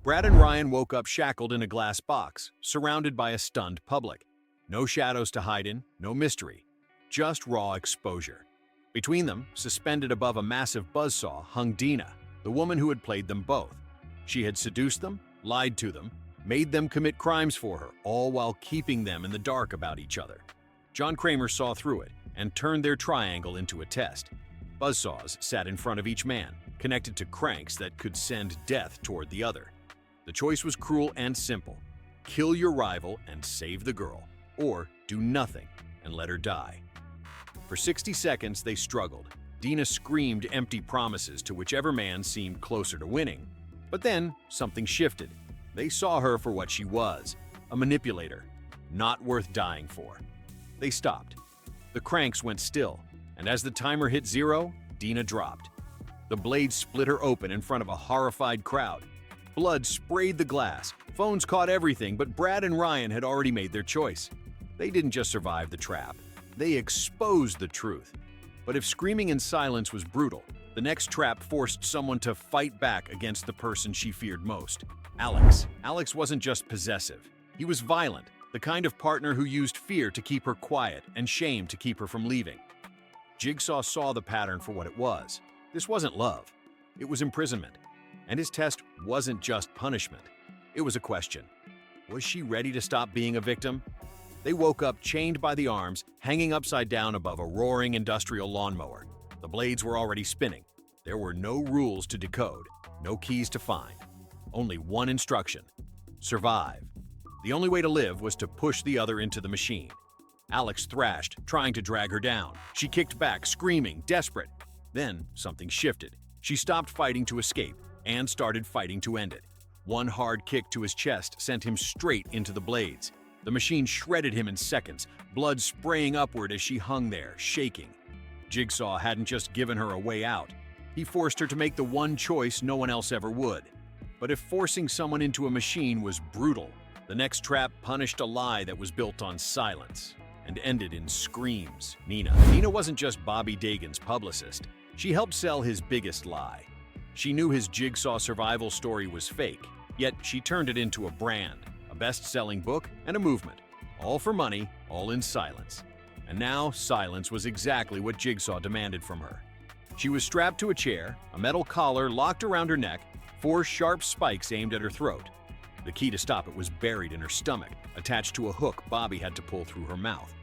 Brad and Ryan woke up shackled in a glass box, surrounded by a stunned public. No shadows to hide in, no mystery, just raw exposure. Between them, suspended above a massive buzzsaw, hung Dina, the woman who had played them both. She had seduced them, lied to them, made them commit crimes for her, all while keeping them in the dark about each other. John Kramer saw through it and turned their triangle into a test. Buzzsaws sat in front of each man, connected to cranks that could send death toward the other. The choice was cruel and simple. Kill your rival and save the girl, or do nothing and let her die. For 60 seconds, they struggled. Dina screamed empty promises to whichever man seemed closer to winning. But then, something shifted. They saw her for what she was, a manipulator, not worth dying for. They stopped. The cranks went still, and as the timer hit 0, Dina dropped. The blade split her open in front of a horrified crowd. Blood sprayed the glass, phones caught everything, but Brad and Ryan had already made their choice. They didn't just survive the trap, they exposed the truth. But if screaming in silence was brutal, the next trap forced someone to fight back against the person she feared most. Alex. Alex wasn't just possessive. He was violent, the kind of partner who used fear to keep her quiet and shame to keep her from leaving. Jigsaw saw the pattern for what it was. This wasn't love. It was imprisonment. And his test wasn't just punishment. It was a question. Was she ready to stop being a victim? They woke up chained by the arms, hanging upside down above a roaring industrial lawnmower. The blades were already spinning. There were no rules to decode, no keys to find. Only one instruction: survive. The only way to live was to push the other into the machine. Alex thrashed, trying to drag her down. She kicked back, screaming, desperate. Then something shifted. She stopped fighting to escape and started fighting to end it. One hard kick to his chest sent him straight into the blades. The machine shredded him in seconds, blood spraying upward as she hung there, shaking. Jigsaw hadn't just given her a way out. He forced her to make the one choice no one else ever would. But if forcing someone into a machine was brutal, the next trap punished a lie that was built on silence and ended in screams. Nina wasn't just Bobby Dagan's publicist. She helped sell his biggest lie. She knew his Jigsaw survival story was fake, yet she turned it into a brand, a best-selling book, and a movement. All for money, all in silence. And now, silence was exactly what Jigsaw demanded from her. She was strapped to a chair, a metal collar locked around her neck, 4 sharp spikes aimed at her throat. The key to stop it was buried in her stomach, attached to a hook Bobby had to pull through her mouth.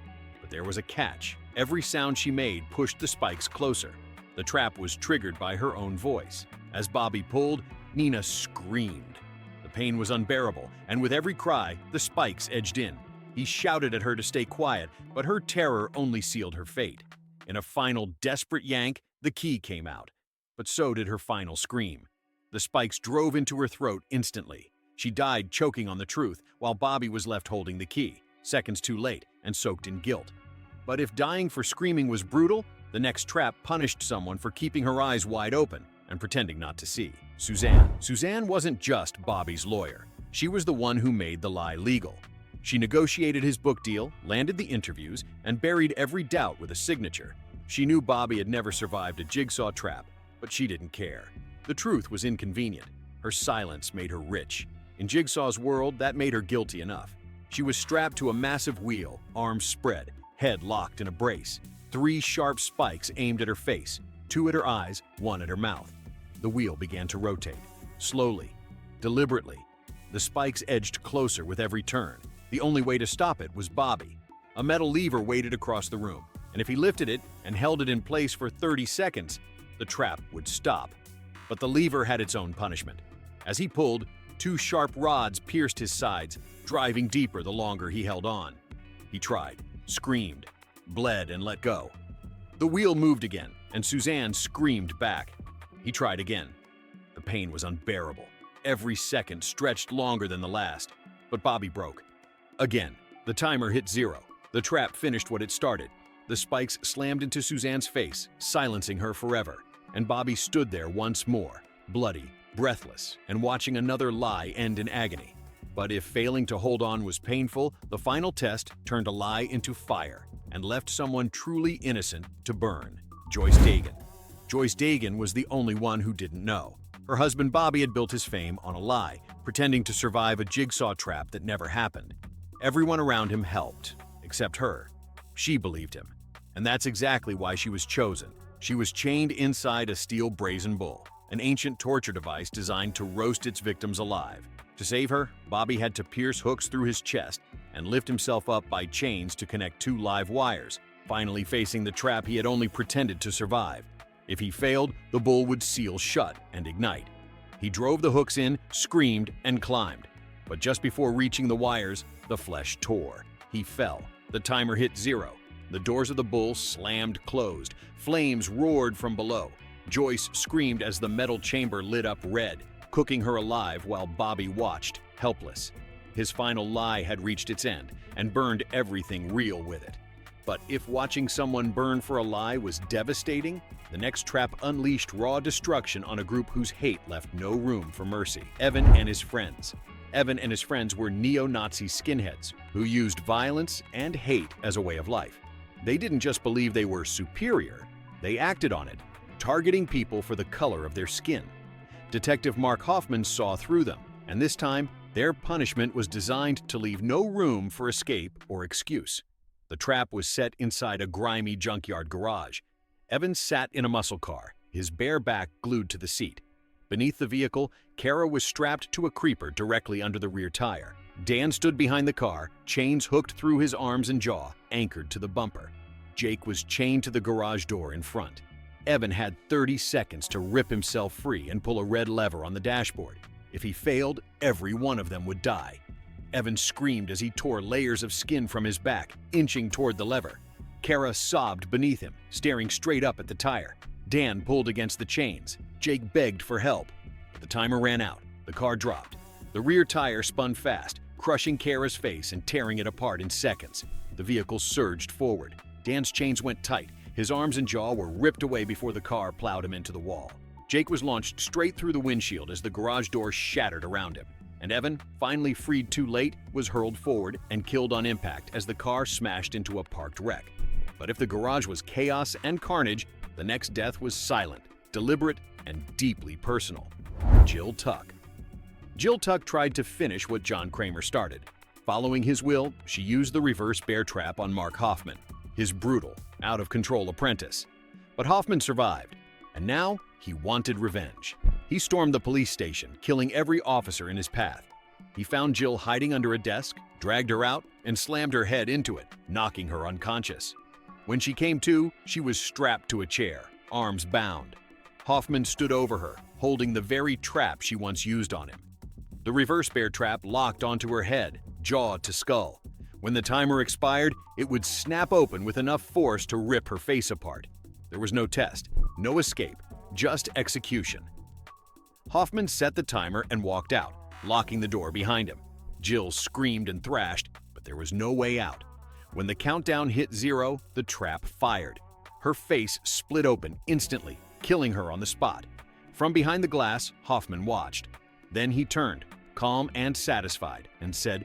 But there was a catch. Every sound she made pushed the spikes closer. The trap was triggered by her own voice. As Bobby pulled, Nina screamed. The pain was unbearable, and with every cry, the spikes edged in. He shouted at her to stay quiet, but her terror only sealed her fate. In a final desperate yank, the key came out. But so did her final scream. The spikes drove into her throat instantly. She died choking on the truth, while Bobby was left holding the key, seconds too late and soaked in guilt. But if dying for screaming was brutal, the next trap punished someone for keeping her eyes wide open and pretending not to see. Suzanne. Suzanne wasn't just Bobby's lawyer. She was the one who made the lie legal. She negotiated his book deal, landed the interviews, and buried every doubt with a signature. She knew Bobby had never survived a Jigsaw trap, but she didn't care. The truth was inconvenient. Her silence made her rich. In Jigsaw's world, that made her guilty enough. She was strapped to a massive wheel, arms spread, head locked in a brace. 3 sharp spikes aimed at her face, 2 at her eyes, 1 at her mouth. The wheel began to rotate, slowly, deliberately. The spikes edged closer with every turn. The only way to stop it was Bobby. A metal lever waited across the room, and if he lifted it and held it in place for 30 seconds, the trap would stop. But the lever had its own punishment. As he pulled, 2 sharp rods pierced his sides, driving deeper the longer he held on. He tried, screamed, bled, and let go. The wheel moved again, and Suzanne screamed back. He tried again. The pain was unbearable. Every second stretched longer than the last, but Bobby broke. Again, the timer hit 0. The trap finished what it started. The spikes slammed into Suzanne's face, silencing her forever, and Bobby stood there once more, bloody, breathless, and watching another lie end in agony. But if failing to hold on was painful, the final test turned a lie into fire and left someone truly innocent to burn. Joyce Dagan. Joyce Dagan was the only one who didn't know. Her husband Bobby had built his fame on a lie, pretending to survive a jigsaw trap that never happened. Everyone around him helped, except her. She believed him. And that's exactly why she was chosen. She was chained inside a steel brazen bull, an ancient torture device designed to roast its victims alive. To save her, Bobby had to pierce hooks through his chest and lift himself up by chains to connect two live wires, finally facing the trap he had only pretended to survive. If he failed, the bull would seal shut and ignite. He drove the hooks in, screamed, and climbed. But just before reaching the wires, the flesh tore. He fell. The timer hit 0. The doors of the bull slammed closed. Flames roared from below. Joyce screamed as the metal chamber lit up red, cooking her alive while Bobby watched, helpless. His final lie had reached its end and burned everything real with it. But if watching someone burn for a lie was devastating, the next trap unleashed raw destruction on a group whose hate left no room for mercy. Evan and his friends. Evan and his friends were neo-Nazi skinheads who used violence and hate as a way of life. They didn't just believe they were superior, they acted on it, targeting people for the color of their skin. Detective Mark Hoffman saw through them, and this time, their punishment was designed to leave no room for escape or excuse. The trap was set inside a grimy junkyard garage. Evan sat in a muscle car, his bare back glued to the seat. Beneath the vehicle, Kara was strapped to a creeper directly under the rear tire. Dan stood behind the car, chains hooked through his arms and jaw, anchored to the bumper. Jake was chained to the garage door in front. Evan had 30 seconds to rip himself free and pull a red lever on the dashboard. If he failed, every one of them would die. Evan screamed as he tore layers of skin from his back, inching toward the lever. Kara sobbed beneath him, staring straight up at the tire. Dan pulled against the chains. Jake begged for help. But the timer ran out. The car dropped. The rear tire spun fast, crushing Kara's face and tearing it apart in seconds. The vehicle surged forward. Dan's chains went tight. His arms and jaw were ripped away before the car plowed him into the wall. Jake was launched straight through the windshield as the garage door shattered around him. And Evan, finally freed too late, was hurled forward and killed on impact as the car smashed into a parked wreck. But if the garage was chaos and carnage, the next death was silent, deliberate, and deeply personal. Jill Tuck. Jill Tuck tried to finish what John Kramer started. Following his will, she used the reverse bear trap on Mark Hoffman, his brutal, out-of-control apprentice. But Hoffman survived, and now he wanted revenge. He stormed the police station, killing every officer in his path. He found Jill hiding under a desk, dragged her out, and slammed her head into it, knocking her unconscious. When she came to, she was strapped to a chair, arms bound. Hoffman stood over her, holding the very trap she once used on him. The reverse bear trap locked onto her head, jaw to skull. When the timer expired, it would snap open with enough force to rip her face apart. There was no test, no escape, just execution. Hoffman set the timer and walked out, locking the door behind him. Jill screamed and thrashed, but there was no way out. When the countdown hit 0, the trap fired. Her face split open instantly, killing her on the spot. From behind the glass, Hoffman watched. Then he turned, calm and satisfied, and said,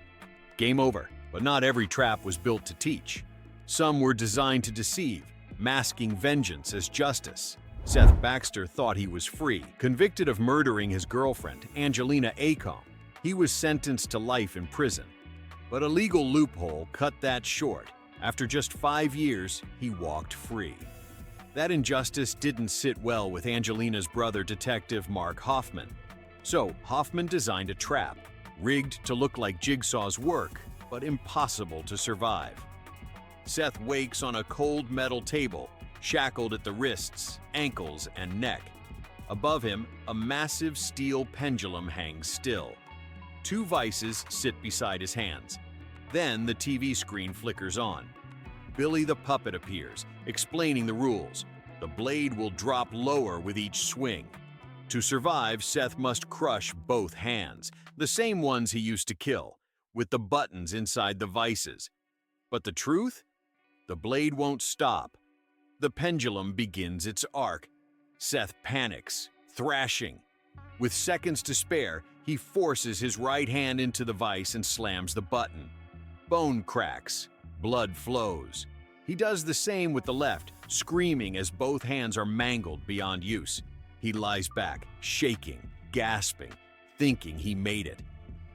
"Game over." But not every trap was built to teach. Some were designed to deceive, masking vengeance as justice. Seth Baxter thought he was free. Convicted of murdering his girlfriend, Angelina Acomb, he was sentenced to life in prison. But a legal loophole cut that short. After just 5 years, he walked free. That injustice didn't sit well with Angelina's brother, Detective Mark Hoffman. So Hoffman designed a trap, rigged to look like Jigsaw's work, but impossible to survive. Seth wakes on a cold metal table, shackled at the wrists, ankles, and neck. Above him, a massive steel pendulum hangs still. 2 vices sit beside his hands. Then the TV screen flickers on. Billy the puppet appears, explaining the rules. The blade will drop lower with each swing. To survive, Seth must crush both hands, the same ones he used to kill, with the buttons inside the vices. But the truth? The blade won't stop. The pendulum begins its arc. Seth panics, thrashing. With seconds to spare, he forces his right hand into the vise and slams the button. Bone cracks, blood flows. He does the same with the left, screaming as both hands are mangled beyond use. He lies back, shaking, gasping, thinking he made it.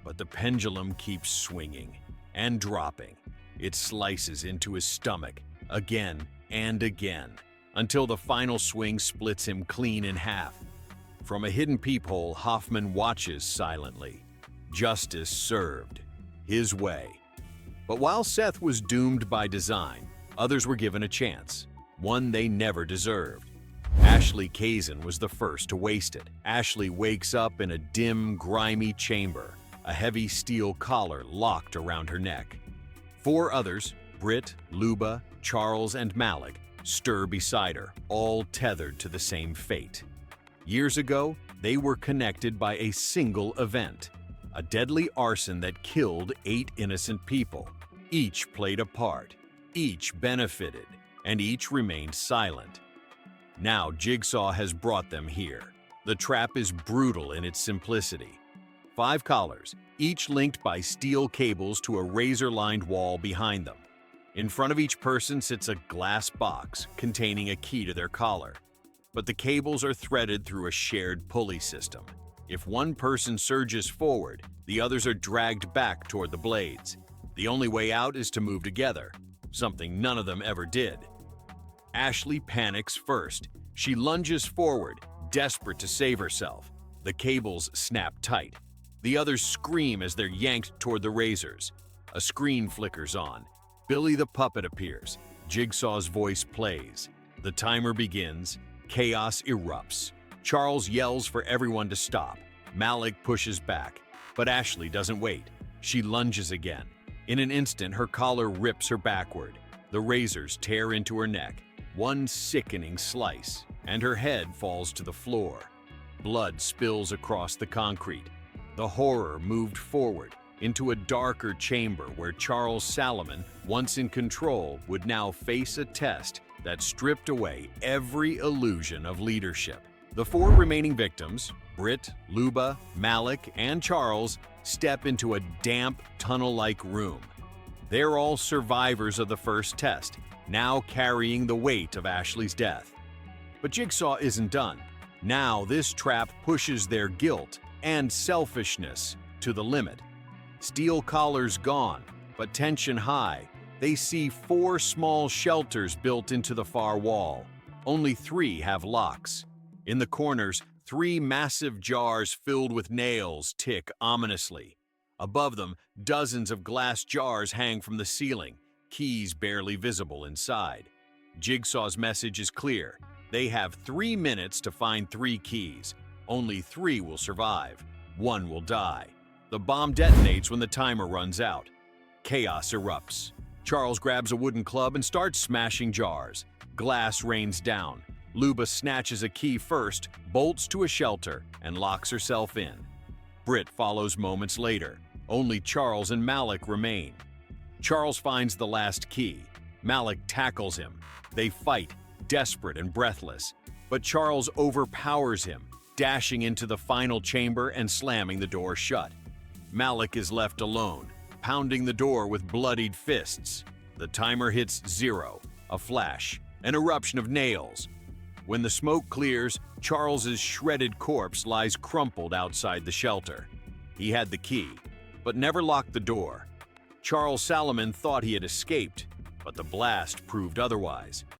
But the pendulum keeps swinging and dropping. It slices into his stomach again and again until the final swing splits him clean in half. From a hidden peephole, Hoffman watches silently. Justice served his way. But while Seth was doomed by design, others were given a chance, one they never deserved. Ashley Kazan was the first to waste it. Ashley wakes up in a dim, grimy chamber, a heavy steel collar locked around her neck. 4 others, Britt, Luba, Charles, and Malik, stir beside her, all tethered to the same fate. Years ago, they were connected by a single event, a deadly arson that killed 8 innocent people. Each played a part, each benefited, and each remained silent. Now Jigsaw has brought them here. The trap is brutal in its simplicity. 5 collars, each linked by steel cables to a razor-lined wall behind them. In front of each person sits a glass box containing a key to their collar. But the cables are threaded through a shared pulley system. If one person surges forward, the others are dragged back toward the blades. The only way out is to move together, something none of them ever did. Ashley panics first. She lunges forward, desperate to save herself. The cables snap tight. The others scream as they're yanked toward the razors. A screen flickers on. Billy the puppet appears. Jigsaw's voice plays. The timer begins. Chaos erupts. Charles yells for everyone to stop. Malik pushes back, but Ashley doesn't wait. She lunges again. In an instant, her collar rips her backward. The razors tear into her neck. One sickening slice, and her head falls to the floor. Blood spills across the concrete. The horror moved forward into a darker chamber where Charles Salomon, once in control, would now face a test that stripped away every illusion of leadership. The 4 remaining victims, Britt, Luba, Malik, and Charles, step into a damp, tunnel-like room. They're all survivors of the first test, now carrying the weight of Ashley's death. But Jigsaw isn't done. Now this trap pushes their guilt and selfishness to the limit. Steel collars gone, but tension high. They see 4 small shelters built into the far wall. Only 3 have locks. In the corners, 3 massive jars filled with nails tick ominously. Above them, dozens of glass jars hang from the ceiling, keys barely visible inside. Jigsaw's message is clear. They have 3 minutes to find 3 keys. Only 3 will survive. 1 will die. The bomb detonates when the timer runs out. Chaos erupts. Charles grabs a wooden club and starts smashing jars. Glass rains down. Luba snatches a key first, bolts to a shelter, and locks herself in. Britt follows moments later. Only Charles and Malik remain. Charles finds the last key. Malik tackles him. They fight, desperate and breathless. But Charles overpowers him, dashing into the final chamber and slamming the door shut. Malik is left alone, pounding the door with bloodied fists. The timer hits 0, a flash, an eruption of nails. When the smoke clears, Charles's shredded corpse lies crumpled outside the shelter. He had the key, but never locked the door. Charles Salomon thought he had escaped, but the blast proved otherwise.